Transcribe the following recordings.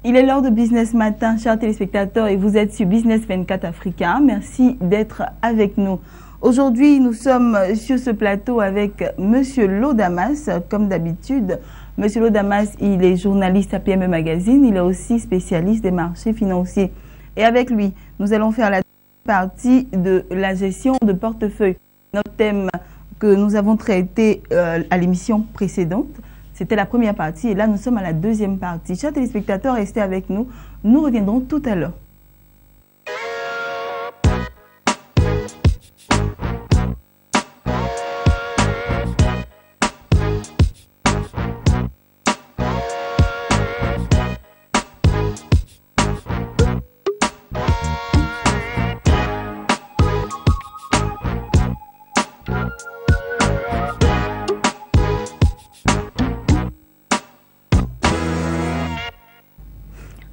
Il est l'heure de Business Matin, chers téléspectateurs, et vous êtes sur Business 24 Africa. Merci d'être avec nous. Aujourd'hui, nous sommes sur ce plateau avec Monsieur Lodamas, comme d'habitude. Monsieur Lodamas, il est journaliste à PME Magazine, il est aussi spécialiste des marchés financiers. Et avec lui, nous allons faire la partie de la gestion de portefeuille. Notre thème que nous avons traité à l'émission précédente, c'était la première partie et là nous sommes à la deuxième partie. Chers téléspectateurs, restez avec nous. Nous reviendrons tout à l'heure.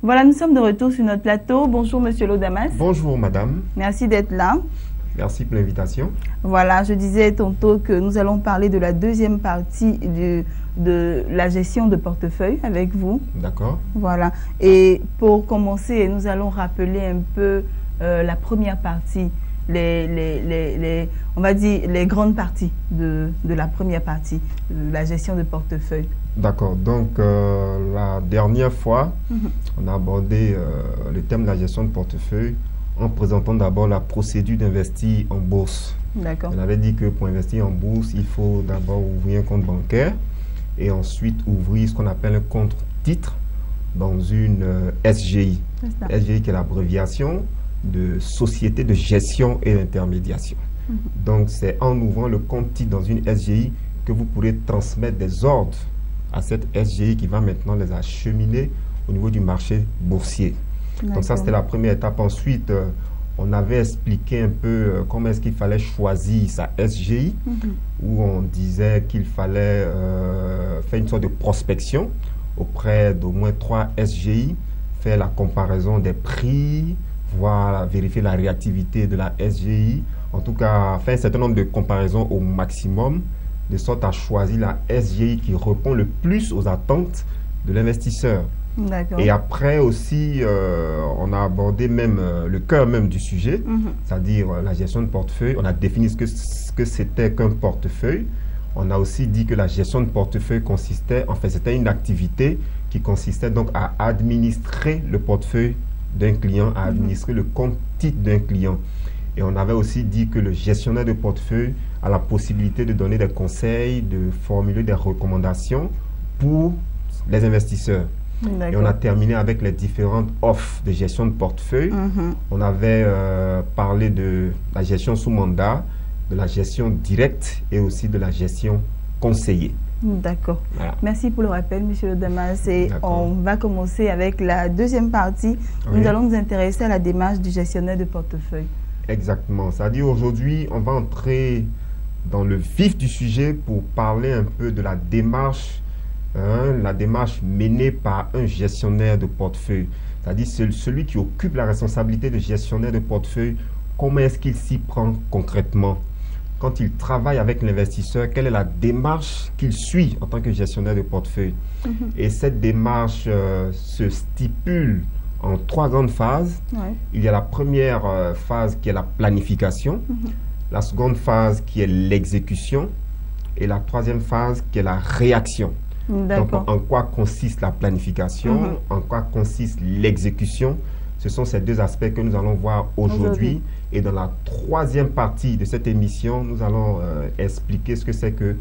Voilà, nous sommes de retour sur notre plateau. Bonjour Monsieur Lodamas. Bonjour Madame. Merci d'être là. Merci pour l'invitation. Voilà, je disais tantôt que nous allons parler de la deuxième partie de la gestion de portefeuille avec vous. D'accord. Voilà. Et pour commencer, nous allons rappeler un peu la première partie, on va dire les grandes parties de la première partie, de la gestion de portefeuille. D'accord. Donc, la dernière fois, on a abordé le thème de la gestion de portefeuille en présentant d'abord la procédure d'investir en bourse. D'accord. On avait dit que pour investir en bourse, il faut d'abord ouvrir un compte bancaire et ensuite ouvrir ce qu'on appelle un compte titre dans une SGI. SGI qui est l'abréviation de Société de gestion et d'intermédiation. Donc, c'est en ouvrant le compte titre dans une SGI que vous pourrez transmettre des ordres à cette SGI qui va maintenant les acheminer au niveau du marché boursier. Donc ça, c'était la première étape. Ensuite, on avait expliqué un peu comment est-ce qu'il fallait choisir sa SGI, où on disait qu'il fallait faire une sorte de prospection auprès d'au moins 3 SGI, faire la comparaison des prix, voir, vérifier la réactivité de la SGI, en tout cas, faire un certain nombre de comparaisons au maximum, de sorte à choisir la SGI qui répond le plus aux attentes de l'investisseur. Et après aussi, on a abordé même le cœur même du sujet, c'est-à-dire la gestion de portefeuille. On a défini ce que c'était qu'un portefeuille. On a aussi dit que la gestion de portefeuille consistait, en fait, c'était une activité qui consistait donc à administrer le portefeuille d'un client, à administrer le compte titre d'un client. Et on avait aussi dit que le gestionnaire de portefeuille a la possibilité de donner des conseils, de formuler des recommandations pour les investisseurs. Et on a terminé avec les différentes offres de gestion de portefeuille. On avait parlé de la gestion sous mandat, de la gestion directe et aussi de la gestion conseillée. D'accord. Voilà. Merci pour le rappel, Monsieur Lodamas. Et on va commencer avec la deuxième partie. Nous allons nous intéresser à la démarche du gestionnaire de portefeuille. Exactement. C'est-à-dire aujourd'hui, on va entrer dans le vif du sujet pour parler un peu de la démarche menée par un gestionnaire de portefeuille. C'est-à-dire celui qui occupe la responsabilité de gestionnaire de portefeuille. Comment est-ce qu'il s'y prend concrètement? Quand il travaille avec l'investisseur, quelle est la démarche qu'il suit en tant que gestionnaire de portefeuille? Et cette démarche se stipule en 3 grandes phases. Il y a la première phase qui est la planification, la seconde phase qui est l'exécution et la troisième phase qui est la réaction. Donc, en quoi consiste la planification, en quoi consiste l'exécution? Ce sont ces 2 aspects que nous allons voir aujourd'hui. Et dans la troisième partie de cette émission, nous allons expliquer ce que c'est que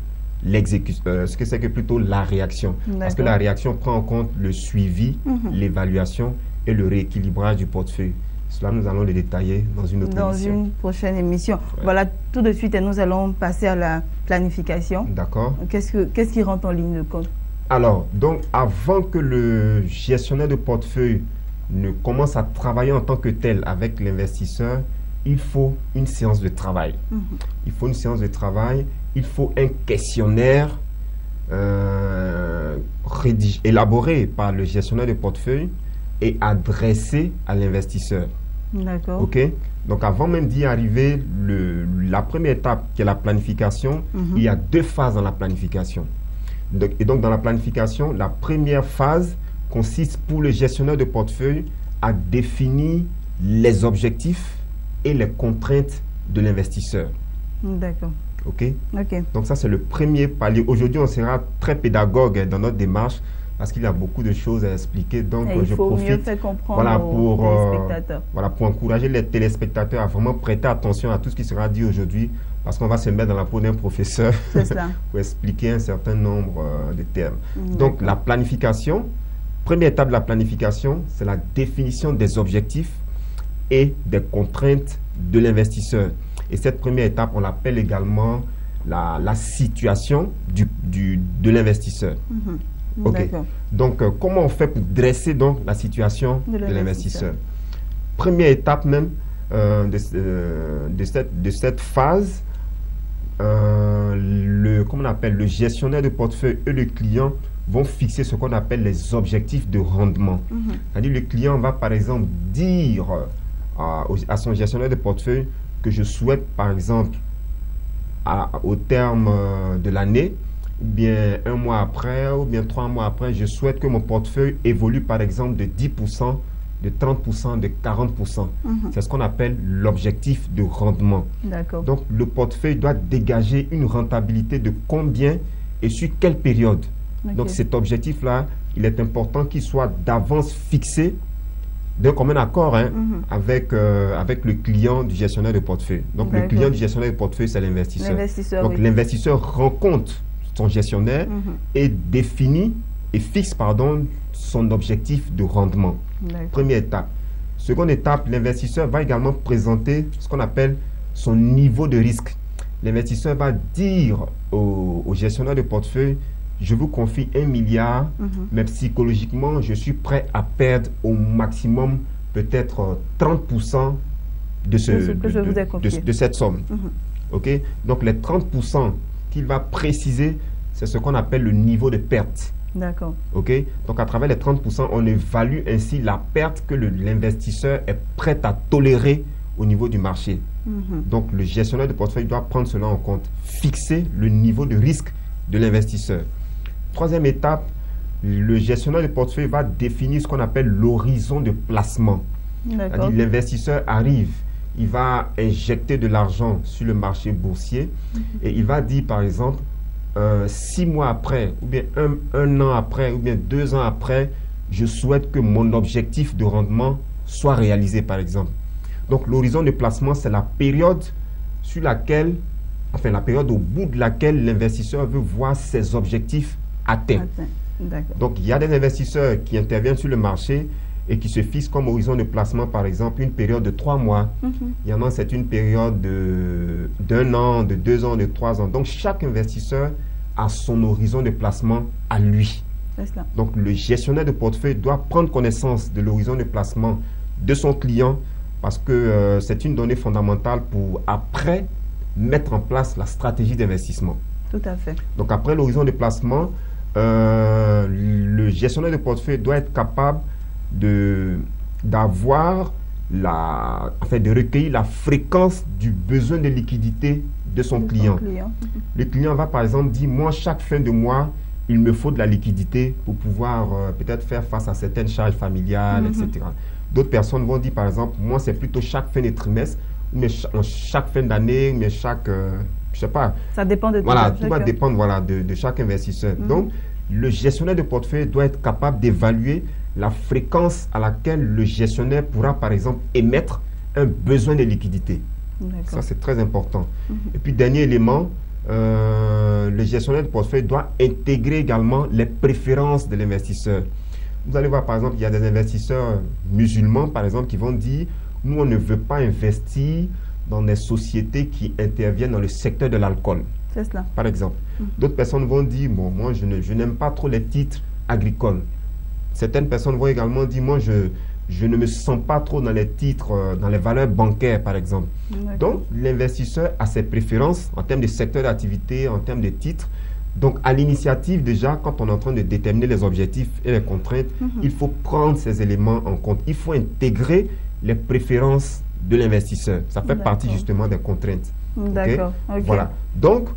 l'exécution, ce que c'est que plutôt la réaction. Parce que la réaction prend en compte le suivi, l'évaluation et le rééquilibrage du portefeuille. Cela, nous allons le détailler dans une autre émission. Dans une prochaine émission. Voilà, tout de suite, nous allons passer à la planification. D'accord. Qu'est-ce qui rentre en ligne de compte? Alors, donc, avant que le gestionnaire de portefeuille ne commence à travailler en tant que tel avec l'investisseur, il faut une séance de travail. Il faut une séance de travail, il faut un questionnaire élaboré par le gestionnaire de portefeuille et adressé à l'investisseur. D'accord. OK? Donc, avant même d'y arriver, la première étape qui est la planification, il y a 2 phases dans la planification. Et donc, dans la planification, la première phase consiste pour le gestionnaire de portefeuille à définir les objectifs et les contraintes de l'investisseur. D'accord. OK? Donc ça, c'est le premier palier. Aujourd'hui, on sera très pédagogue dans notre démarche parce qu'il y a beaucoup de choses à expliquer. Donc, je profite mieux faire comprendre aux téléspectateurs. Pour encourager les téléspectateurs à vraiment prêter attention à tout ce qui sera dit aujourd'hui parce qu'on va se mettre dans la peau d'un professeur pour expliquer un certain nombre de termes. Donc, la planification, première étape de la planification, c'est la définition des objectifs et des contraintes de l'investisseur. Et cette première étape, on l'appelle également la situation de l'investisseur. OK. Donc, comment on fait pour dresser donc la situation de l'investisseur? Première étape même de cette phase, comment on appelle, le gestionnaire de portefeuille et le client vont fixer ce qu'on appelle les objectifs de rendement. C'est-à-dire le client va par exemple dire à son gestionnaire de portefeuille que je souhaite par exemple au terme de l'année, ou bien un mois après, ou bien 3 mois après, je souhaite que mon portefeuille évolue par exemple de 10%, de 30%, de 40%. C'est ce qu'on appelle l'objectif de rendement. Donc le portefeuille doit dégager une rentabilité de combien et sur quelle période. Donc cet objectif-là, il est important qu'il soit d'avance fixé d'un commun accord avec le client du gestionnaire de portefeuille. Donc le client du gestionnaire de portefeuille, c'est l'investisseur. Donc l'investisseur rencontre son gestionnaire et définit et fixe son objectif de rendement. Première étape. Seconde étape, l'investisseur va également présenter ce qu'on appelle son niveau de risque. L'investisseur va dire au gestionnaire de portefeuille: je vous confie 1 milliard, mais psychologiquement, je suis prêt à perdre au maximum peut-être 30% de cette somme. OK? Donc, les 30% qu'il va préciser, c'est ce qu'on appelle le niveau de perte. D'accord. OK? Donc, à travers les 30%, on évalue ainsi la perte que l'investisseur est prêt à tolérer au niveau du marché. Donc, le gestionnaire de portefeuille doit prendre cela en compte, fixer le niveau de risque de l'investisseur. Troisième étape, le gestionnaire de portefeuille va définir ce qu'on appelle l'horizon de placement. C'est-à-dire l'investisseur arrive, il va injecter de l'argent sur le marché boursier et il va dire par exemple 6 mois après, ou bien un an après, ou bien 2 ans après, je souhaite que mon objectif de rendement soit réalisé par exemple. Donc l'horizon de placement, c'est la période sur laquelle, enfin la période au bout de laquelle l'investisseur veut voir ses objectifs atteints. Donc il y a des investisseurs qui interviennent sur le marché et qui se fixent comme horizon de placement par exemple une période de 3 mois. Il y en a, c'est une période d'1 an, de 2 ans, de 3 ans. Donc chaque investisseur a son horizon de placement à lui. Donc le gestionnaire de portefeuille doit prendre connaissance de l'horizon de placement de son client parce que c'est une donnée fondamentale pour après mettre en place la stratégie d'investissement. Tout à fait. Donc après l'horizon de placement, le gestionnaire de portefeuille doit être capable de recueillir la fréquence du besoin de liquidité de son client. Le client va par exemple dire: moi, chaque fin de mois, il me faut de la liquidité pour pouvoir peut-être faire face à certaines charges familiales, etc. D'autres personnes vont dire par exemple: moi, c'est plutôt chaque fin de trimestre, mais chaque fin d'année, mais chaque... je sais pas. Ça dépend de tout va dépendre de chaque investisseur. Donc, le gestionnaire de portefeuille doit être capable d'évaluer la fréquence à laquelle le gestionnaire pourra, par exemple, émettre un besoin de liquidité. Ça, c'est très important. Et puis, dernier élément, le gestionnaire de portefeuille doit intégrer également les préférences de l'investisseur. Vous allez voir, par exemple, il y a des investisseurs musulmans, par exemple, qui vont dire: nous, on ne veut pas investir dans des sociétés qui interviennent dans le secteur de l'alcool. C'est cela. Par exemple. D'autres personnes vont dire: bon, moi, je n'aime pas trop les titres agricoles. Certaines personnes vont également dire: moi, je ne me sens pas trop dans les titres, dans les valeurs bancaires, par exemple. Donc, l'investisseur a ses préférences en termes de secteur d'activité, en termes de titres. Donc, à l'initiative, déjà, quand on est en train de déterminer les objectifs et les contraintes, il faut prendre ces éléments en compte. Il faut intégrer les préférences de l'investisseur. Ça fait partie justement des contraintes. D'accord. Voilà. Donc,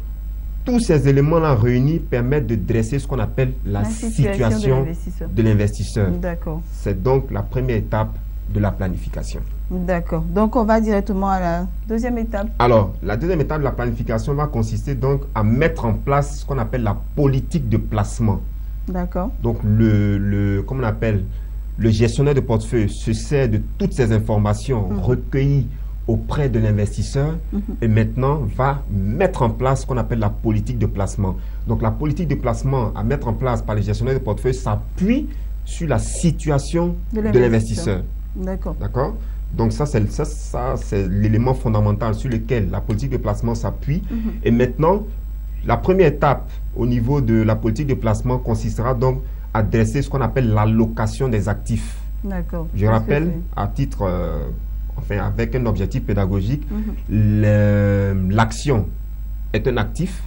tous ces éléments-là réunis permettent de dresser ce qu'on appelle la situation de l'investisseur. D'accord. C'est donc la première étape de la planification. D'accord. Donc, on va directement à la deuxième étape. Alors, la deuxième étape de la planification va consister donc à mettre en place ce qu'on appelle la politique de placement. D'accord. Donc, comment on appelle, le gestionnaire de portefeuille se sert de toutes ces informations recueillies auprès de l'investisseur et maintenant va mettre en place ce qu'on appelle la politique de placement. Donc, la politique de placement à mettre en place par les gestionnaires de portefeuille s'appuie sur la situation de l'investisseur. D'accord. D'accord? Donc, ça, c'est l'élément fondamental sur lequel la politique de placement s'appuie. Et maintenant, la première étape au niveau de la politique de placement consistera donc à dresser ce qu'on appelle l'allocation des actifs. D'accord. Je rappelle, à titre, avec un objectif pédagogique, l'action est un actif,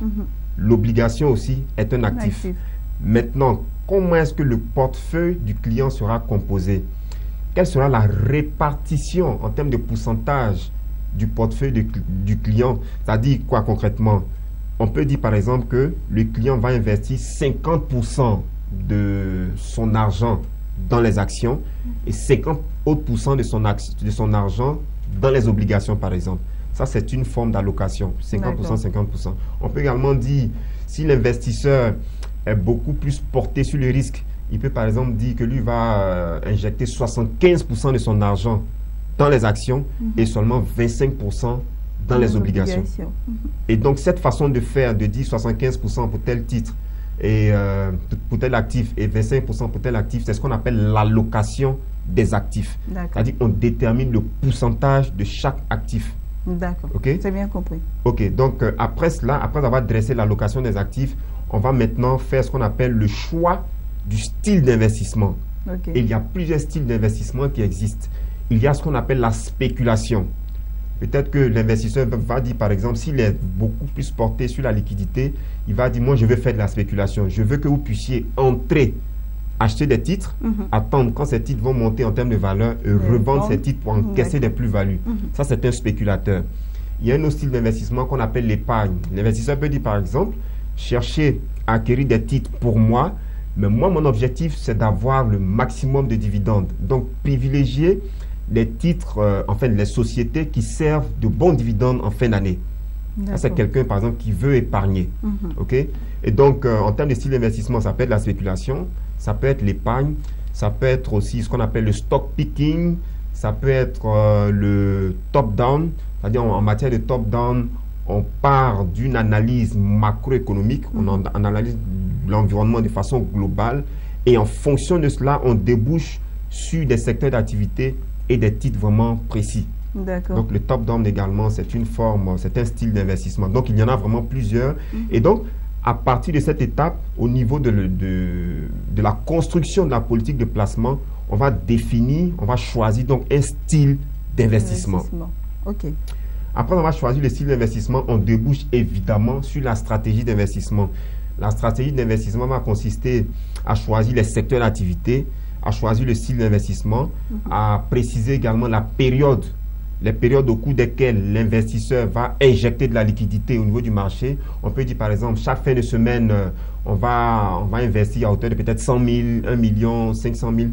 l'obligation aussi est un actif. Maintenant, comment est-ce que le portefeuille du client sera composé? Quelle sera la répartition en termes de pourcentage du portefeuille du client? C'est-à-dire quoi concrètement? On peut dire par exemple que le client va investir 50% de son argent dans les actions et 50% de son argent dans les obligations par exemple. Ça, c'est une forme d'allocation, 50%, 50%. On peut également dire, si l'investisseur est beaucoup plus porté sur le risque, il peut par exemple dire que lui va injecter 75% de son argent dans les actions et seulement 25% dans les obligations. Et donc, cette façon de faire, de dire 75% pour tel titre et pour tel actif et 25% pour tel actif, c'est ce qu'on appelle l'allocation des actifs. C'est-à-dire qu'on détermine le pourcentage de chaque actif. D'accord. Okay? C'est bien compris. Ok, donc après cela, après avoir dressé l'allocation des actifs, on va maintenant faire ce qu'on appelle le choix du style d'investissement. Okay. Et il y a plusieurs styles d'investissement qui existent. Il y a ce qu'on appelle la spéculation. Peut-être que l'investisseur va dire, par exemple, s'il est beaucoup plus porté sur la liquidité, il va dire, moi, je veux faire de la spéculation. Je veux que vous puissiez entrer, acheter des titres, attendre quand ces titres vont monter en termes de valeur et revendre ces titres pour encaisser des plus-values. Ça, c'est un spéculateur. Il y a un autre style d'investissement qu'on appelle l'épargne. L'investisseur peut dire, par exemple, chercher à acquérir des titres pour moi, mais moi, mon objectif, c'est d'avoir le maximum de dividendes. Donc, privilégier les titres, les sociétés qui servent de bons dividendes en fin d'année. Ça, c'est quelqu'un, par exemple, qui veut épargner. OK? Et donc, en termes de style d'investissement, ça peut être la spéculation, ça peut être l'épargne, ça peut être aussi ce qu'on appelle le stock picking, ça peut être le top-down, c'est-à-dire en matière de top-down, on part d'une analyse macroéconomique, on analyse l'environnement de façon globale et en fonction de cela, on débouche sur des secteurs d'activité et des titres vraiment précis. Donc le top-down également, c'est une forme, c'est un style d'investissement. Donc il y en a vraiment plusieurs. Et donc, à partir de cette étape, au niveau de la construction de la politique de placement, on va définir, on va choisir donc un style d'investissement. OK. Après, on va choisir le style d'investissement, on débouche évidemment sur la stratégie d'investissement. La stratégie d'investissement va consister à choisir les secteurs d'activité, à choisir le style d'investissement, à préciser également les périodes au cours desquelles l'investisseur va injecter de la liquidité au niveau du marché. On peut dire par exemple, chaque fin de semaine, on va investir à hauteur de peut-être 100 000, 1 million, 500 000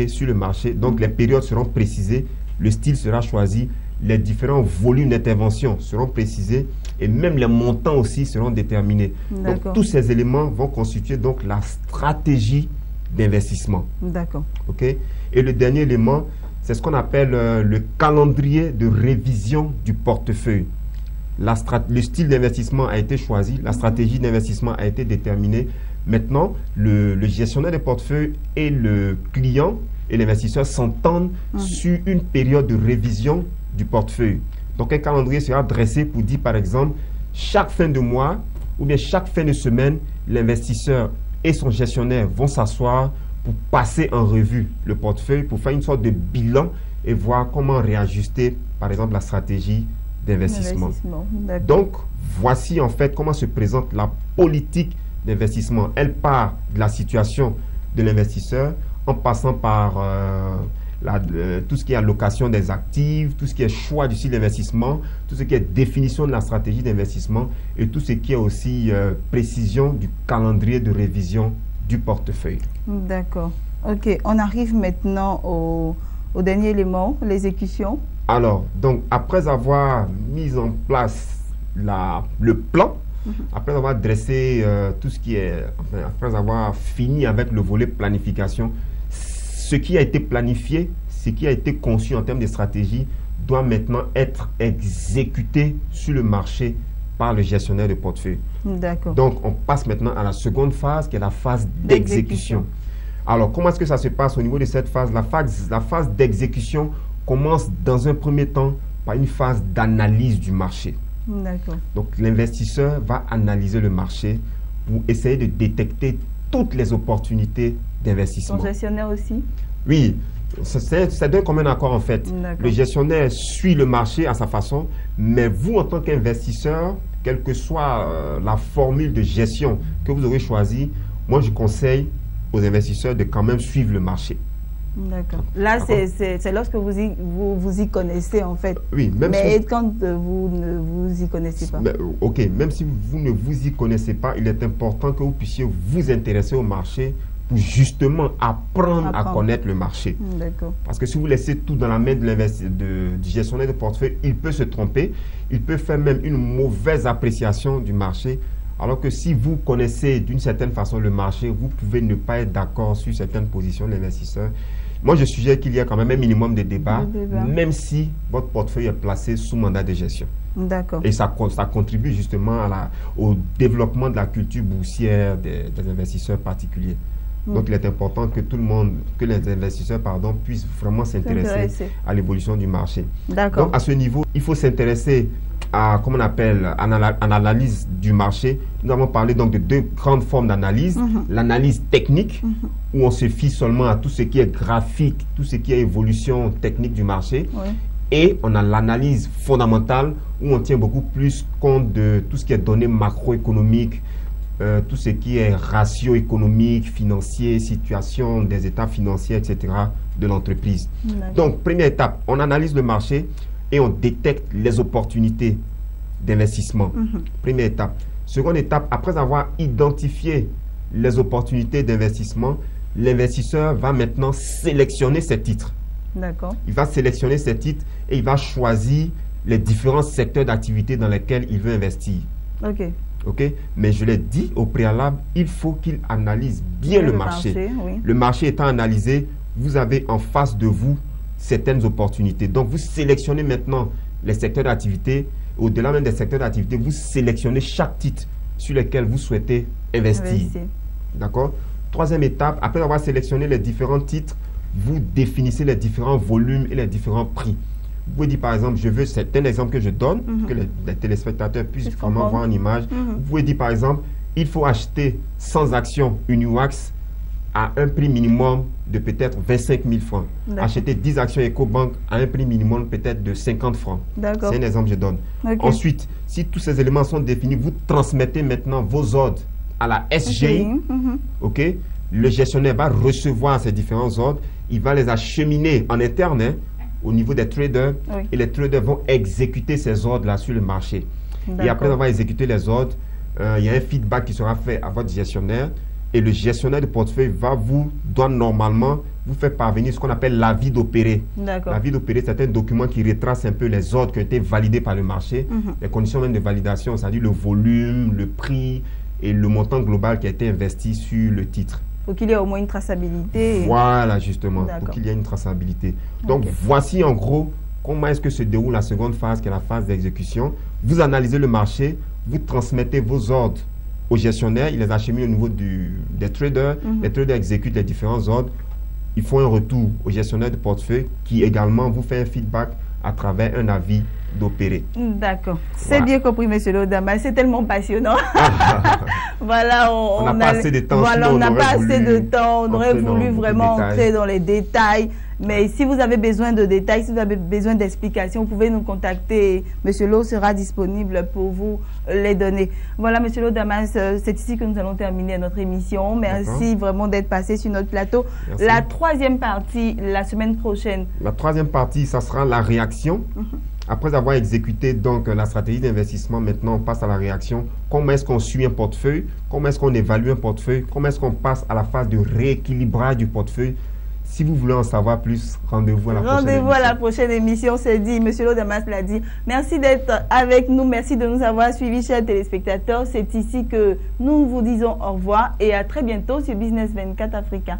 sur le marché. Donc les périodes seront précisées, le style sera choisi, les différents volumes d'intervention seront précisés et même les montants aussi seront déterminés. Donc tous ces éléments vont constituer donc la stratégie d'investissement. D'accord. OK? Et le dernier élément, c'est ce qu'on appelle le calendrier de révision du portefeuille. Le style d'investissement a été choisi, la stratégie d'investissement a été déterminée. Maintenant, le gestionnaire de portefeuille et le client et l'investisseur s'entendent sur une période de révision du portefeuille. Donc, un calendrier sera dressé pour dire, par exemple, chaque fin de mois ou bien chaque fin de semaine, l'investisseur et son gestionnaire vont s'asseoir pour passer en revue le portefeuille, pour faire une sorte de bilan et voir comment réajuster, par exemple, la stratégie d'investissement. Donc, voici en fait comment se présente la politique d'investissement. Elle part de la situation de l'investisseur en passant par tout ce qui est allocation des actifs, tout ce qui est choix du style d'investissement, tout ce qui est définition de la stratégie d'investissement et tout ce qui est aussi précision du calendrier de révision du portefeuille. D'accord. Ok, on arrive maintenant au dernier élément, l'exécution. Alors, donc, après avoir mis en place le plan, après avoir dressé tout ce qui est, enfin, après avoir fini avec le volet planification, ce qui a été planifié, ce qui a été conçu en termes de stratégie, doit maintenant être exécuté sur le marché par le gestionnaire de portefeuille. D'accord. Donc, on passe maintenant à la seconde phase, qui est la phase d'exécution. Alors, comment est-ce que ça se passe au niveau de cette phase? La phase d'exécution commence dans un premier temps par une phase d'analyse du marché. D'accord. Donc, l'investisseur va analyser le marché pour essayer de détecter toutes les opportunités d'investissement. Son gestionnaire aussi? Oui, c'est d'un commun accord en fait. Le gestionnaire suit le marché à sa façon, mais vous, en tant qu'investisseur, quelle que soit la formule de gestion que vous aurez choisie, moi, je conseille aux investisseurs de quand même suivre le marché. D'accord. Là, c'est lorsque vous y connaissez, en fait. Oui, même mais quand vous ne vous y connaissez pas. Mais, ok, même si vous ne vous y connaissez pas, il est important que vous puissiez vous intéresser au marché pour justement apprendre à connaître le marché. D'accord. Parce que si vous laissez tout dans la main du gestionnaire de portefeuille, il peut se tromper, il peut faire même une mauvaise appréciation du marché. Alors que si vous connaissez d'une certaine façon le marché, vous pouvez ne pas être d'accord sur certaines positions de l'investisseur. Moi, je suggère qu'il y a quand même un minimum de débat, même si votre portefeuille est placé sous mandat de gestion. D'accord. Et ça contribue justement au développement de la culture boursière des investisseurs particuliers. Donc, il est important que tout le monde, que les investisseurs, puissent vraiment s'intéresser à l'évolution du marché. D'accord. Donc, à ce niveau, il faut s'intéresser à, comment on appelle, à l'analyse du marché. Nous avons parlé donc de deux grandes formes d'analyse. L'analyse technique, où on se fie seulement à tout ce qui est graphique, tout ce qui est évolution technique du marché. Oui. Et on a l'analyse fondamentale, où on tient beaucoup plus compte de tout ce qui est données macroéconomiques, tout ce qui est ratio économique, financier, situation des états financiers, etc. de l'entreprise. Donc, première étape, on analyse le marché et on détecte les opportunités d'investissement. Première étape. Seconde étape, après avoir identifié les opportunités d'investissement, l'investisseur va maintenant sélectionner ses titres. D'accord. Il va sélectionner ses titres et il va choisir les différents secteurs d'activité dans lesquels il veut investir. Ok. Ok, mais je l'ai dit au préalable, il faut qu'il analyse bien le marché. Oui. Le marché étant analysé, vous avez en face de vous certaines opportunités. Donc, vous sélectionnez maintenant les secteurs d'activité. Au-delà même des secteurs d'activité, vous sélectionnez chaque titre sur lequel vous souhaitez investir. D'accord? Troisième étape, après avoir sélectionné les différents titres, vous définissez les différents volumes et les différents prix. Vous pouvez dire par exemple, c'est un exemple que je donne, pour que les téléspectateurs puissent vraiment voir en image. Vous pouvez dire par exemple, il faut acheter 100 actions Uniwax à un prix minimum de peut-être 25 000 francs. Acheter 10 actions EcoBank à un prix minimum peut-être de 50 francs. C'est un exemple que je donne. Ensuite, si tous ces éléments sont définis, vous transmettez maintenant vos ordres à la SGI. Ok. Le gestionnaire va recevoir ces différents ordres. Il va les acheminer en interne, au niveau des traders, et les traders vont exécuter ces ordres-là sur le marché. Et après avoir exécuté les ordres, il y a un feedback qui sera fait à votre gestionnaire, et le gestionnaire de portefeuille doit normalement vous faire parvenir ce qu'on appelle l'avis d'opérer. L'avis d'opérer, c'est un document qui retrace un peu les ordres qui ont été validés par le marché, les conditions même de validation, c'est-à-dire le volume, le prix et le montant global qui a été investi sur le titre. Faut qu'il y ait au moins une traçabilité. Voilà, justement, pour qu'il y ait une traçabilité. Donc, voici en gros comment est-ce que se déroule la seconde phase, qui est la phase d'exécution. Vous analysez le marché, vous transmettez vos ordres au gestionnaire, il les achemine au niveau des traders. Les traders exécutent les différents ordres. Ils font un retour au gestionnaire de portefeuille qui également vous fait un feedback à travers un avis d'opérer. D'accord. C'est bien compris, monsieur Lodamas. C'est tellement passionnant. Voilà, on n'a pas assez de temps. Voilà, on n'a pas assez de temps. On aurait voulu vraiment entrer dans les détails. Mais si vous avez besoin de détails, si vous avez besoin d'explications, vous pouvez nous contacter. Monsieur Lo sera disponible pour vous les donner. Voilà, Monsieur Lo Damas, c'est ici que nous allons terminer notre émission. Merci vraiment d'être passé sur notre plateau. Merci. La troisième partie, la semaine prochaine. La troisième partie, ça sera la réaction. Après avoir exécuté donc la stratégie d'investissement, maintenant on passe à la réaction. Comment est-ce qu'on suit un portefeuille? Comment est-ce qu'on évalue un portefeuille? Comment est-ce qu'on passe à la phase de rééquilibrage du portefeuille? Si vous voulez en savoir plus, rendez-vous à la prochaine émission. Rendez-vous à la prochaine émission, c'est dit. Monsieur Lo Damas l'a dit. Merci d'être avec nous. Merci de nous avoir suivis, chers téléspectateurs. C'est ici que nous vous disons au revoir et à très bientôt sur Business 24 Africa.